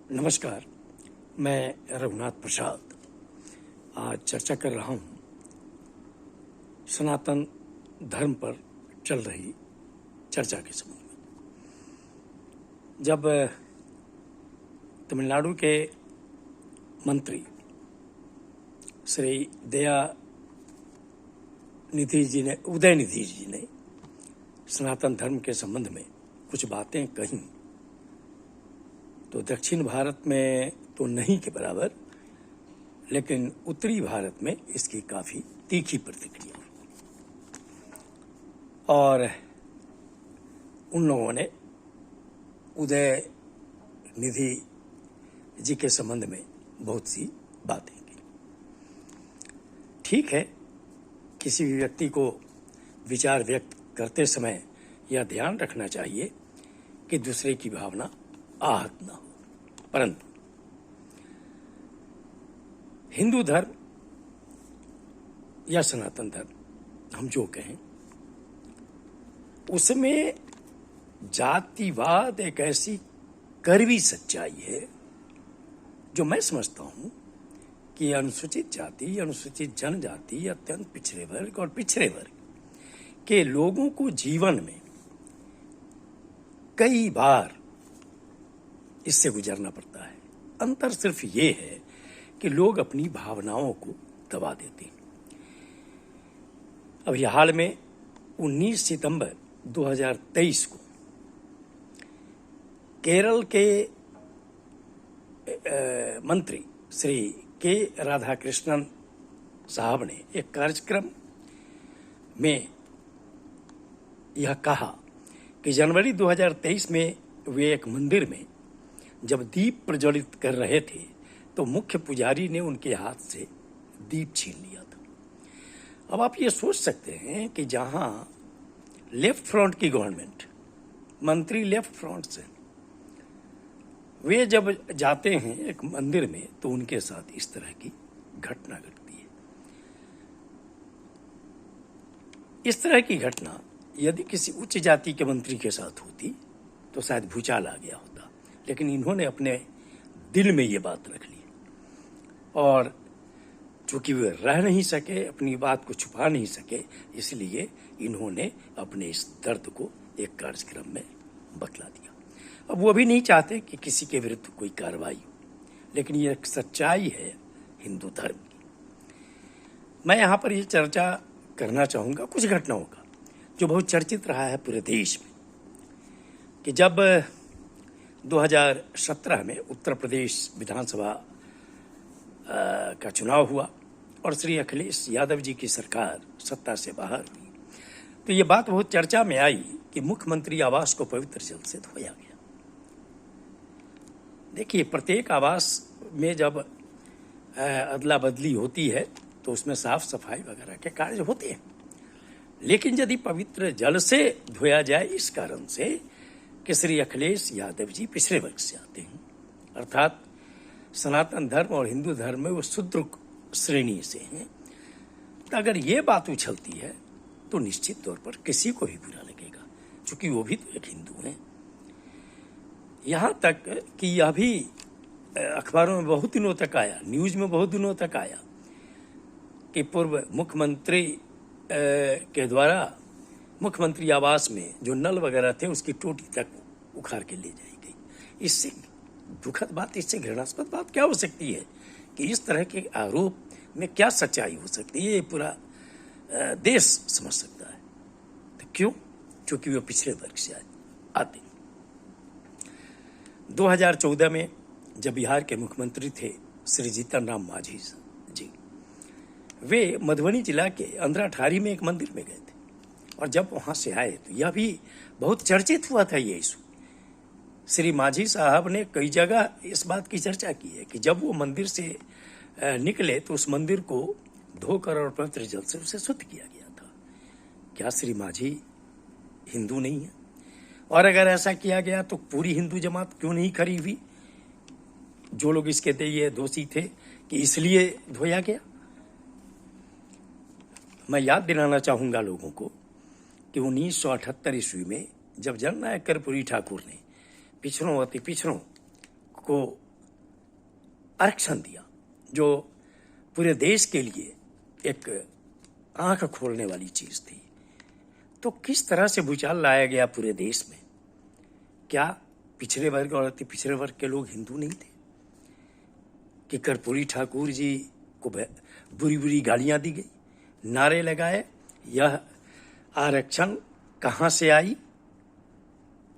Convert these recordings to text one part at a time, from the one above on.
नमस्कार। मैं रघुनाथ प्रसाद आज चर्चा कर रहा हूँ सनातन धर्म पर चल रही चर्चा के संबंध में। जब तमिलनाडु के मंत्री श्री उदयनिधि जी ने सनातन धर्म के संबंध में कुछ बातें कही तो दक्षिण भारत में तो नहीं के बराबर, लेकिन उत्तरी भारत में इसकी काफी तीखी प्रतिक्रिया और उन लोगों ने उदयनिधि जी के संबंध में बहुत सी बातें की। ठीक है, किसी भी व्यक्ति को विचार व्यक्त करते समय यह ध्यान रखना चाहिए कि दूसरे की भावना आहत न हो, परंतु हिंदू धर्म या सनातन धर्म हम जो कहें, उसमें जातिवाद एक ऐसी कड़वी सच्चाई है जो मैं समझता हूं कि अनुसूचित जाति, अनुसूचित जनजाति, अत्यंत पिछड़े वर्ग और पिछड़े वर्ग के लोगों को जीवन में कई बार इससे गुजरना पड़ता है। अंतर सिर्फ ये है कि लोग अपनी भावनाओं को दबा देते हैं। अभी हाल में 19 सितंबर 2023 को केरल के मंत्री श्री के राधाकृष्णन साहब ने एक कार्यक्रम में यह कहा कि जनवरी 2023 में वे एक मंदिर में जब दीप प्रज्वलित कर रहे थे तो मुख्य पुजारी ने उनके हाथ से दीप छीन लिया था। अब आप ये सोच सकते हैं कि जहां लेफ्ट फ्रंट की गवर्नमेंट, मंत्री लेफ्ट फ्रंट से, वे जब जाते हैं एक मंदिर में तो उनके साथ इस तरह की घटना घटती है। इस तरह की घटना यदि किसी उच्च जाति के मंत्री के साथ होती तो शायद भूचाल आ गया होता, लेकिन इन्होंने अपने दिल में ये बात रख ली और चूंकि वे रह नहीं सके, अपनी बात को छुपा नहीं सके, इसलिए इन्होंने अपने इस दर्द को एक कार्यक्रम में बतला दिया। अब वो भी नहीं चाहते कि किसी के विरुद्ध कोई कार्रवाई हो, लेकिन ये एक सच्चाई है हिंदू धर्म की। मैं यहाँ पर ये चर्चा करना चाहूँगा कुछ घटनाओं का जो बहुत चर्चित रहा है पूरे देश में, कि जब 2017 में उत्तर प्रदेश विधानसभा का चुनाव हुआ और श्री अखिलेश यादव जी की सरकार सत्ता से बाहर हुई, तो ये बात बहुत चर्चा में आई कि मुख्यमंत्री आवास को पवित्र जल से धोया गया। देखिए, प्रत्येक आवास में जब अदला बदली होती है तो उसमें साफ सफाई वगैरह के कार्य होते हैं, लेकिन यदि पवित्र जल से धोया जाए इस कारण से कि श्री अखिलेश यादव जी पिछड़े वर्ग से आते हैं, अर्थात सनातन धर्म और हिंदू धर्म में वो शूद्र श्रेणी से हैं, तो अगर ये बात उछलती है तो निश्चित तौर पर किसी को भी बुरा लगेगा, क्योंकि वो भी तो एक हिंदू हैं। यहाँ तक कि यह भी अखबारों में बहुत दिनों तक आया, न्यूज में बहुत दिनों तक आया कि पूर्व मुख्यमंत्री के द्वारा मुख्यमंत्री आवास में जो नल वगैरह थे उसकी टोटी तक उखाड़ के ले जाई गई। इससे दुखद बात, इससे घृणास्पद बात क्या हो सकती है कि इस तरह के आरोप में क्या सच्चाई हो सकती है, ये पूरा देश समझ सकता है। तो क्यों? क्योंकि वो पिछड़े वर्ग से आते। 2014 में जब बिहार के मुख्यमंत्री थे श्री जीतन राम मांझी जी, वे मधुबनी जिला के अंधराठारी में एक मंदिर में गए थे और जब वहां से आए तो यह भी बहुत चर्चित हुआ था ये इशू। श्री मांझी साहब ने कई जगह इस बात की चर्चा की है कि जब वो मंदिर से निकले तो उस मंदिर को धोकर और पवित्र जल से उसे शुद्ध किया गया था। क्या श्री मांझी हिंदू नहीं है? और अगर ऐसा किया गया तो पूरी हिंदू जमात क्यों नहीं खड़ी हुई? जो लोग इसके ये दोषी थे कि इसलिए धोया गया। मैं याद दिलाना चाहूंगा लोगों को कि 1978 ईस्वी में जब जननायक कर्पूरी ठाकुर ने पिछड़ों अति पिछड़ों को आरक्षण दिया, जो पूरे देश के लिए एक आंख खोलने वाली चीज थी। तो किस तरह से भूचाल लाया गया पूरे देश में? क्या पिछड़े वर्ग और अति पिछड़े वर्ग के लोग हिंदू नहीं थे? कि कर्पूरी ठाकुर जी को बुरी बुरी गालियां दी गई, नारे लगाए, यह आरक्षण कहां से आई?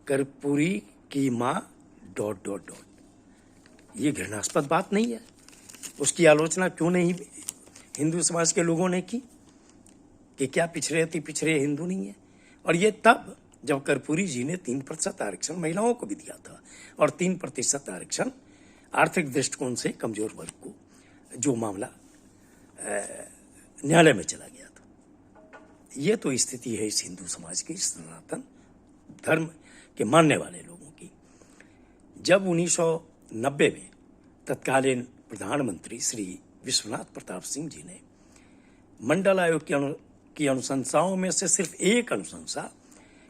कर्पूरी की मां ... ये घृणास्पद बात नहीं है? उसकी आलोचना क्यों नहीं हिंदू समाज के लोगों ने की कि क्या पिछड़े अति पिछड़े हिंदू नहीं है? और ये तब जब कर्पूरी जी ने 3% आरक्षण महिलाओं को भी दिया था, और 3% आरक्षण आर्थिक दृष्टिकोण से कमजोर वर्ग को, जो मामला न्यायालय में चला गया था। ये तो स्थिति है इस हिंदू समाज की, सनातन धर्म के मानने वाले लोगों की। जब 1990 में तत्कालीन प्रधानमंत्री श्री विश्वनाथ प्रताप सिंह जी ने मंडल आयोग की अनुशंसाओं में से सिर्फ एक अनुशंसा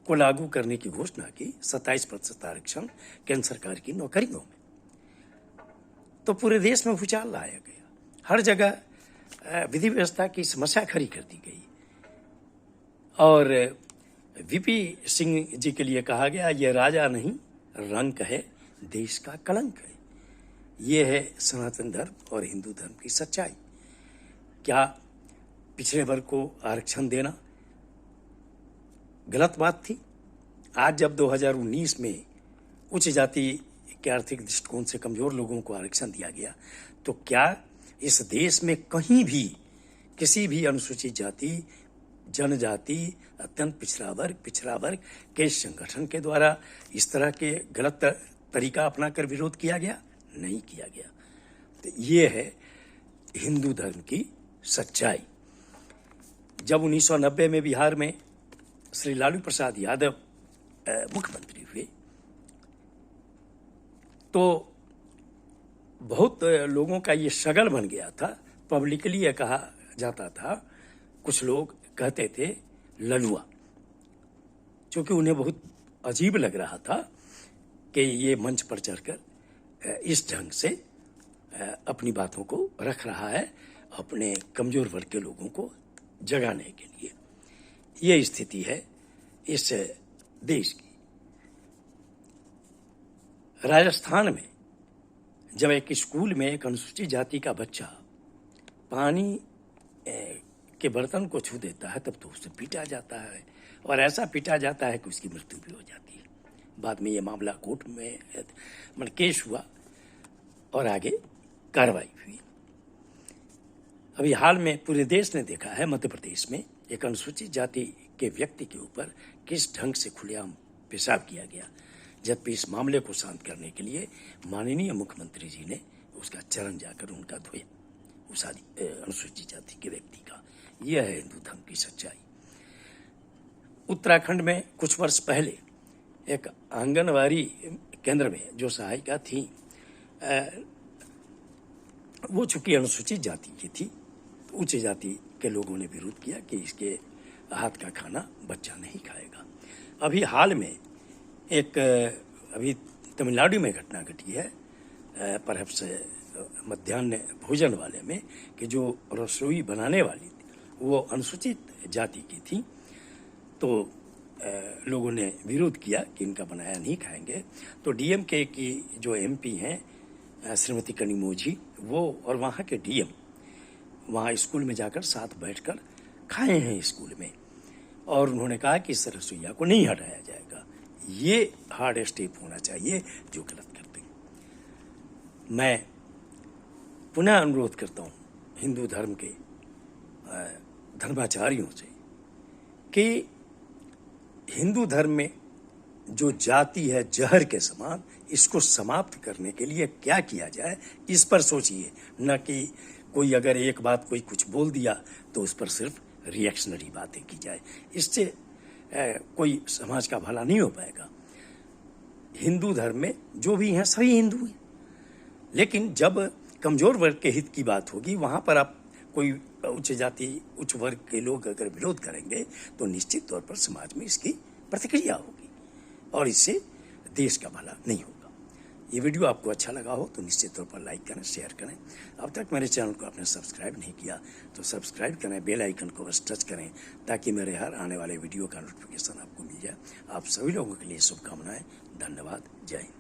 को लागू करने की घोषणा की, 27% आरक्षण केंद्र सरकार की नौकरियों में, तो पूरे देश में भूचाल लाया गया। हर जगह विधि व्यवस्था की समस्या खड़ी कर दी गई, और वीपी सिंह जी के लिए कहा गया, ये राजा नहीं रंक है, देश का कलंक है। ये है सनातन धर्म और हिंदू धर्म की सच्चाई। क्या पिछड़े वर्ग को आरक्षण देना गलत बात थी? आज जब 2019 में उच्च जाति के आर्थिक दृष्टिकोण से कमजोर लोगों को आरक्षण दिया गया, तो क्या इस देश में कहीं भी किसी भी अनुसूचित जाति, जनजाति, अत्यंत पिछड़ा वर्ग के संगठन के द्वारा इस तरह के गलत तरीका अपनाकर विरोध किया गया? नहीं किया गया। तो ये है हिंदू धर्म की सच्चाई। जब 1990 में बिहार में श्री लालू प्रसाद यादव मुख्यमंत्री हुए, तो बहुत लोगों का ये शगल बन गया था। पब्लिकली ये कहा जाता था, कुछ लोग कहते थे ललुआ, क्योंकि उन्हें बहुत अजीब लग रहा था कि ये मंच पर चढ़कर इस ढंग से अपनी बातों को रख रहा है, अपने कमजोर वर्ग के लोगों को जगाने के लिए। ये स्थिति है इस देश की। राजस्थान में जब एक स्कूल में एक अनुसूचित जाति का बच्चा पानी के बर्तन को छू देता है, तब तो उसे पीटा जाता है, और ऐसा पीटा जाता है कि उसकी मृत्यु भी हो जाती है। बाद में ये मामला कोर्ट में केस हुआ और आगे कार्रवाई हुई। अभी हाल में पूरे देश ने देखा है, मध्य प्रदेश में एक अनुसूचित जाति के व्यक्ति के ऊपर किस ढंग से खुलेआम पेशाब किया गया, जबकि इस मामले को शांत करने के लिए माननीय मुख्यमंत्री जी ने उसका चरण जाकर उनका धोया, उस अनुसूचित जाति के व्यक्ति का। यह है हिंदू धर्म की सच्चाई। उत्तराखंड में कुछ वर्ष पहले एक आंगनवाड़ी केंद्र में जो सहायिका थी, वो चूंकि अनुसूचित जाति की थी, तो उच्च जाति के लोगों ने विरोध किया कि इसके हाथ का खाना बच्चा नहीं खाएगा। अभी हाल में एक अभी तमिलनाडु में घटना घटी है, परहैप्स मध्याह्न भोजन वाले में, कि जो रसोई बनाने वाली थी वो अनुसूचित जाति की थी, तो लोगों ने विरोध किया कि इनका बनाया नहीं खाएंगे। तो डीएमके की जो एमपी हैं श्रीमती कनिमोझी, वो और वहाँ के डीएम वहाँ स्कूल में जाकर साथ बैठकर खाए हैं स्कूल में, और उन्होंने कहा कि इस रसोइया को नहीं हटाया जाएगा। ये हार्ड स्टेप होना चाहिए जो गलत करते हैं। मैं पुनः अनुरोध करता हूँ हिंदू धर्म के धर्माचार्यों से कि हिंदू धर्म में जो जाति है जहर के समान, इसको समाप्त करने के लिए क्या किया जाए, इस पर सोचिए, न कि कोई अगर एक बात कोई कुछ बोल दिया तो उस पर सिर्फ रिएक्शनरी बातें की जाए। इससे कोई समाज का भला नहीं हो पाएगा। हिंदू धर्म में जो भी हैं सभी हिंदू हैं, लेकिन जब कमजोर वर्ग के हित की बात होगी, वहाँ पर आप कोई उच्च जाति उच्च वर्ग के लोग अगर विरोध करेंगे तो निश्चित तौर पर समाज में इसकी प्रतिक्रिया होगी, और इससे देश का भला नहीं होगा। ये वीडियो आपको अच्छा लगा हो तो निश्चित तौर पर लाइक करें, शेयर करें। अब तक मेरे चैनल को आपने सब्सक्राइब नहीं किया तो सब्सक्राइब करें, बेल आइकन को बस टच करें ताकि मेरे हर आने वाले वीडियो का नोटिफिकेशन आपको मिल जाए। आप सभी लोगों के लिए शुभकामनाएं। धन्यवाद। जय हिंद।